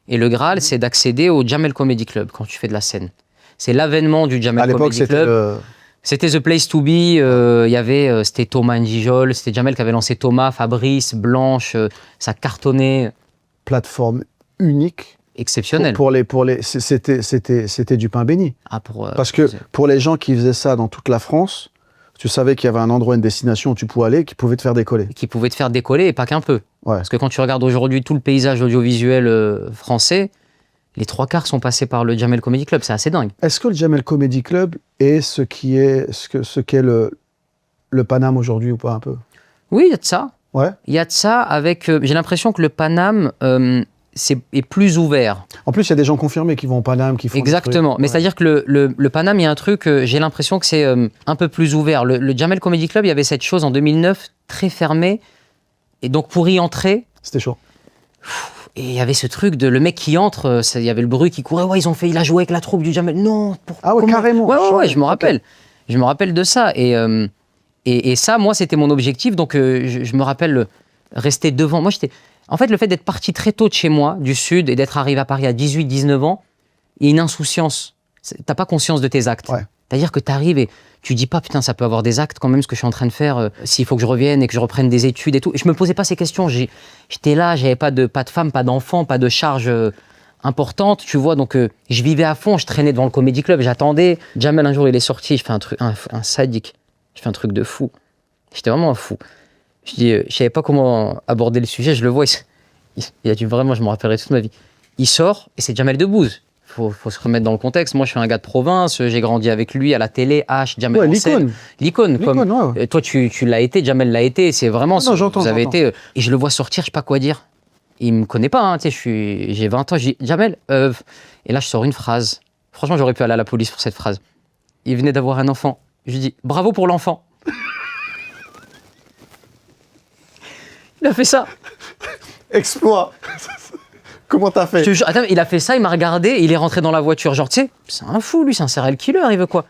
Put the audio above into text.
Et le Graal, c'est d'accéder au Jamel Comedy Club quand tu fais de la scène. C'est l'avènement du Jamel Comedy Club. C'était The Place to Be. C'était Thomas Njijol, c'était Jamel qui avait lancé Thomas, Fabrice, Blanche. Ça cartonnait. Plateforme unique. Exceptionnelle. C'était du pain béni. Parce que pour les gens qui faisaient ça dans toute la France, tu savais qu'il y avait un endroit, une destination où tu pouvais aller qui pouvait te faire décoller. Qui pouvait te faire décoller et pas qu'un peu. Ouais. Parce que quand tu regardes aujourd'hui tout le paysage audiovisuel français, les 3/4 sont passés par le Jamel Comedy Club. C'est assez dingue. Est-ce que le Jamel Comedy Club est ce qu'est le Paname aujourd'hui ou pas un peu? Oui, il y a de ça. Ouais. Il y a de ça avec... j'ai l'impression que le Paname est plus ouvert. En plus, il y a des gens confirmés qui vont au Paname, qui font exactement. Mais c'est-à-dire que le Paname, il y a un truc, j'ai l'impression que c'est un peu plus ouvert. Le Jamel Comedy Club, il y avait cette chose en 2009, très fermée. Et donc, pour y entrer... C'était chaud. Et il y avait ce truc de le mec qui entre, il y avait le bruit qui courait. Ouais, il a joué avec la troupe du Jamel. Non. Ah ouais, carrément. Ouais, je me rappelle. Okay. Je me rappelle de ça. Et ça, moi, c'était mon objectif. Donc, je me rappelle rester devant. Moi, en fait, le fait d'être parti très tôt de chez moi, du Sud, et d'être arrivé à Paris à 18-19 ans, il y a une insouciance. T'as pas conscience de tes actes. Ouais. C'est-à-dire que tu arrives et tu dis pas, putain, ça peut avoir des actes quand même, ce que je suis en train de faire, s'il faut que je revienne et que je reprenne des études et tout. Et je me posais pas ces questions. J'étais là, j'avais pas de femme, pas d'enfant, pas de charge importante, tu vois. Donc, je vivais à fond, je traînais devant le Comedy Club, j'attendais. Jamel, un jour, il est sorti, je fais un truc, un sadique. Je fais un truc de fou. J'étais vraiment un fou. Je savais pas comment aborder le sujet, je le vois, il a dit vraiment, je me rappellerai toute ma vie. Il sort et c'est Jamel Debbouze. Faut se remettre dans le contexte. Moi, je suis un gars de province, j'ai grandi avec lui à la télé, Jamel. Ouais, l'icône. L'icône. Ouais. Toi, tu l'as été, Jamel l'a été, c'est vraiment... Non, j'entends. Vous avez été... Et je le vois sortir, je sais pas quoi dire. Il me connaît pas, hein, j'ai 20 ans, je dis « Jamel, Et là, je sors une phrase. Franchement, j'aurais pu aller à la police pour cette phrase. Il venait d'avoir un enfant. Je lui dis « Bravo pour l'enfant ». Il a fait ça. Exploit. Comment t'as fait? Attends, il a fait ça, il m'a regardé, il est rentré dans la voiture. Genre, tu sais, c'est un fou, lui, c'est un serial killer, il veut quoi?